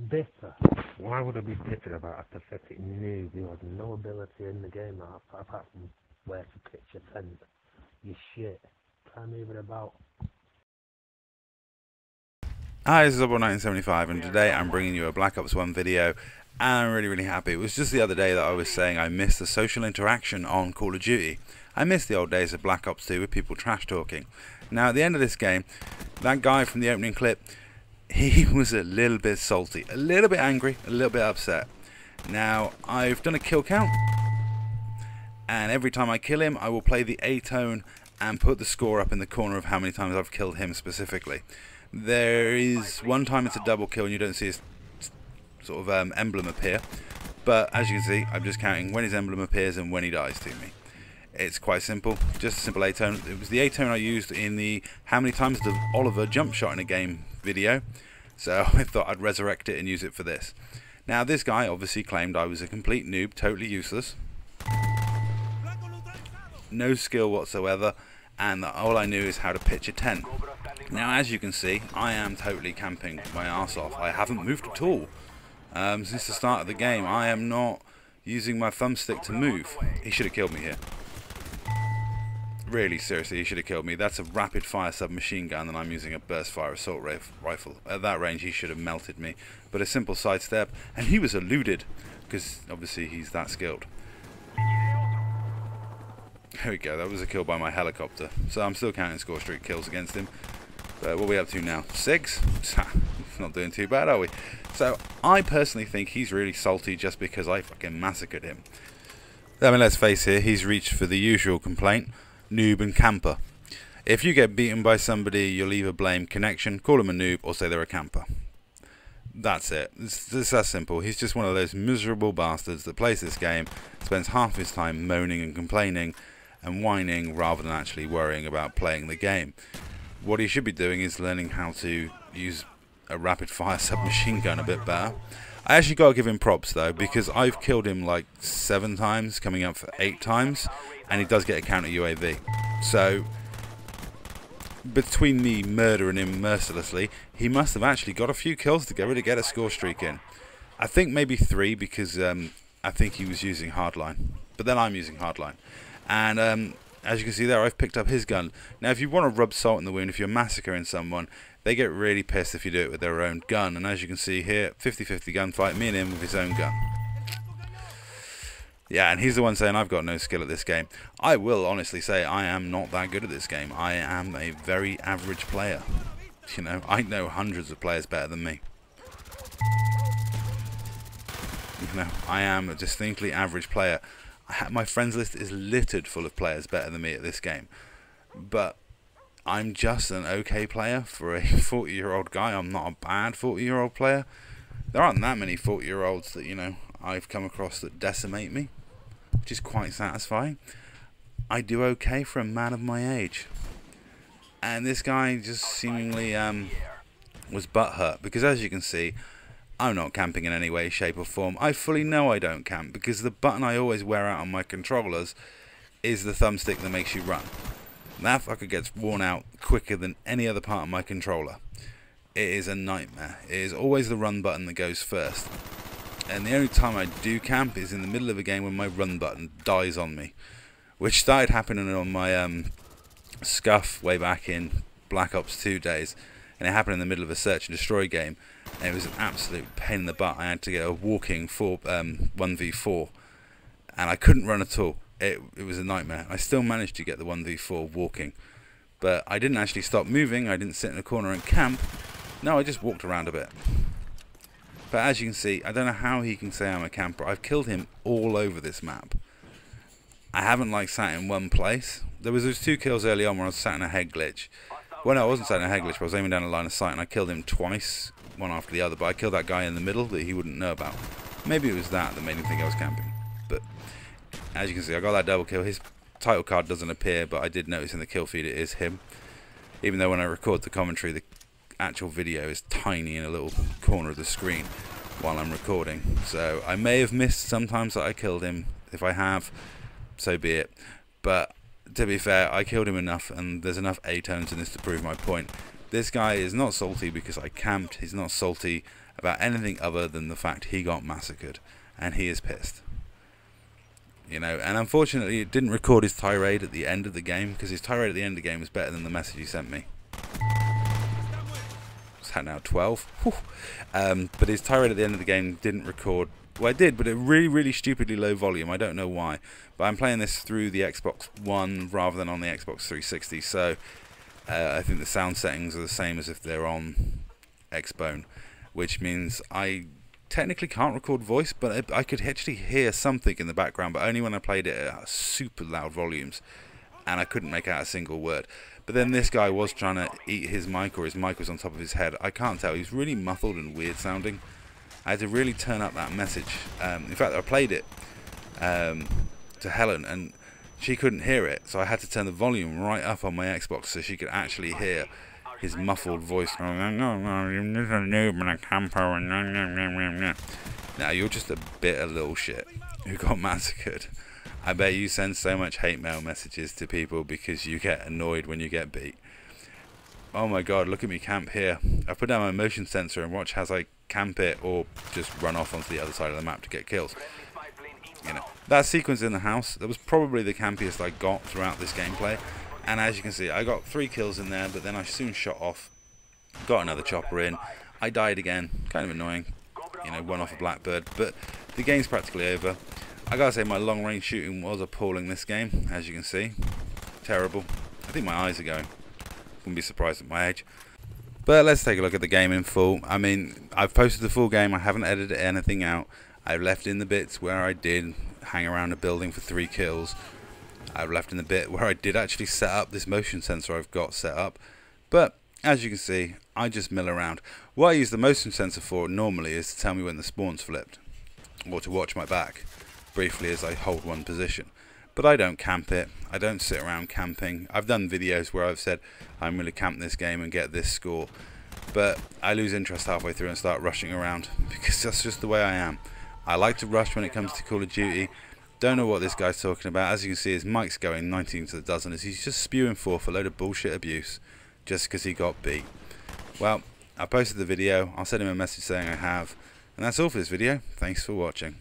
Bitter. Why would I be bitter about a pathetic noob who has no ability in the game apart from where to pitch a tent? You shit. Try moving about. Hi, this is Zubble1975 and today I'm bringing you a Black Ops 1 video, and I'm really happy. It was just the other day that I was saying I missed the social interaction on Call of Duty. I missed the old days of Black Ops 2 with people trash talking. Now at the end of this game, that guy from the opening clip, he was a little bit salty, a little bit angry, a little bit upset. Now I've done a kill count, and every time I kill him I will play the A-tone and put the score up in the corner of how many times I've killed him specifically. There is one time it's a double kill and you don't see his sort of emblem appear, but as you can see I'm just counting when his emblem appears and when he dies to me. It's quite simple, just a simple A-tone. It was the A-tone I used in the how many times does Oliver jump shot in a game video, so I thought I'd resurrect it and use it for this. Now this guy obviously claimed I was a complete noob, totally useless, no skill whatsoever, and that all I knew is how to pitch a tent. Now as you can see, I am totally camping my arse off. I haven't moved at all since the start of the game. I am not using my thumbstick to move. He should have killed me here. Really, seriously, he should have killed me. That's a rapid fire submachine gun and I'm using a burst fire assault rifle. At that range he should have melted me, but a simple sidestep and he was eluded because obviously he's that skilled. There we go, that was a kill by my helicopter. So I'm still counting score streak kills against him. But what are we up to now? 6? Not doing too bad, are we? So I personally think he's really salty just because I fucking massacred him. I mean, let's face it, he's reached for the usual complaint: noob and camper. If you get beaten by somebody, you'll either blame connection, call him a noob, or say they're a camper. That's it. It's that simple. He's just one of those miserable bastards that plays this game, spends half his time moaning and complaining and whining rather than actually worrying about playing the game. What he should be doing is learning how to use a rapid fire submachine gun a bit better. I actually got to give him props though, because I've killed him like 7 times, coming up for 8 times, and he does get a counter UAV. So between me murdering him mercilessly, he must have actually got a few kills together to get a score streak in. I think maybe 3, because I think he was using hardline, but then I'm using hardline. And as you can see there, I've picked up his gun. Now if you want to rub salt in the wound, if you're massacring someone, they get really pissed if you do it with their own gun. And as you can see here, 50-50 gunfight, me and him with his own gun. Yeah, and he's the one saying I've got no skill at this game. I will honestly say I am not that good at this game. I am a very average player. You know, I know hundreds of players better than me. You know, I am a distinctly average player. My friends list is littered full of players better than me at this game, but I'm just an okay player for a 40-year-old guy. I'm not a bad 40-year-old player. There aren't that many 40-year-olds that, you know, I've come across that decimate me, which is quite satisfying. I do okay for a man of my age, and this guy just seemingly was butthurt because, as you can see, I'm not camping in any way, shape or form. I fully know I don't camp because the button I always wear out on my controllers is the thumbstick that makes you run. That fucker gets worn out quicker than any other part of my controller. It is a nightmare. It is always the run button that goes first. And the only time I do camp is in the middle of a game when my run button dies on me. Which started happening on my scuff way back in Black Ops 2 days. And it happened in the middle of a search and destroy game, and it was an absolute pain in the butt. I had to get a walking 1v4, and I couldn't run at all. It was a nightmare. I still managed to get the 1v4 walking, but I didn't actually stop moving. I didn't sit in a corner and camp. No, I just walked around a bit. But as you can see, I don't know how he can say I'm a camper. I've killed him all over this map. I haven't like sat in one place. There was those 2 kills early on where I was sat in a head glitch. Well, no, I wasn't sat in a head glitch, but I was aiming down a line of sight and I killed him twice, one after the other, but I killed that guy in the middle that he wouldn't know about. Maybe it was that made him think I was camping. But as you can see, I got that double kill. His title card doesn't appear, but I did notice in the kill feed it is him. Even though when I record the commentary, the actual video is tiny in a little corner of the screen while I'm recording. So I may have missed sometimes that I killed him. If I have, so be it. But to be fair, I killed him enough, and there's enough A-tones in this to prove my point. This guy is not salty because I camped. He's not salty about anything other than the fact he got massacred, and he is pissed. You know, and unfortunately it didn't record his tirade at the end of the game, because his tirade at the end of the game was better than the message he sent me. What's that now, 12? But his tirade at the end of the game didn't record. Well, it did, but at really, really stupidly low volume. I don't know why. But I'm playing this through the Xbox One rather than on the Xbox 360, so I think the sound settings are the same as if they're on Xbone, which means I technically can't record voice, but I could actually hear something in the background, but only when I played it at super loud volumes, and I couldn't make out a single word. But then this guy was trying to eat his mic, or his mic was on top of his head. I can't tell. He was really muffled and weird sounding. I had to really turn up that message. In fact, I played it to Helen, and she couldn't hear it, so I had to turn the volume right up on my Xbox so she could actually hear his muffled voice going, "No, you're just a noob and a camper, and now you're just a bitter little shit who got massacred. I bet you send so much hate mail messages to people because you get annoyed when you get beat. Oh my god, look at me camp here. I put down my motion sensor and watch as I camp it or just run off onto the other side of the map to get kills. You know, that sequence in the house, that was probably the campiest I got throughout this gameplay. And as you can see, I got 3 kills in there, but then I soon shot off, got another chopper in. I died again, kind of annoying, you know, one off a Blackbird, but the game's practically over. I gotta say, my long range shooting was appalling this game, as you can see. Terrible. I think my eyes are going. Wouldn't be surprised at my age. But let's take a look at the game in full. I mean, I've posted the full game, I haven't edited anything out. I've left in the bits where I did hang around a building for 3 kills. I've left in the bit where I did actually set up this motion sensor I've got set up. But as you can see, I just mill around. What I use the motion sensor for normally is to tell me when the spawn's flipped, or to watch my back briefly as I hold one position. But I don't camp it. I don't sit around camping. I've done videos where I've said I'm going to camp this game and get this score, but I lose interest halfway through and start rushing around because that's just the way I am. I like to rush when it comes to Call of Duty. Don't know what this guy's talking about. As you can see, his mic's going 19 to the dozen as he's just spewing forth a load of bullshit abuse just because he got beat. Well, I posted the video. I'll send him a message saying I have. And that's all for this video. Thanks for watching.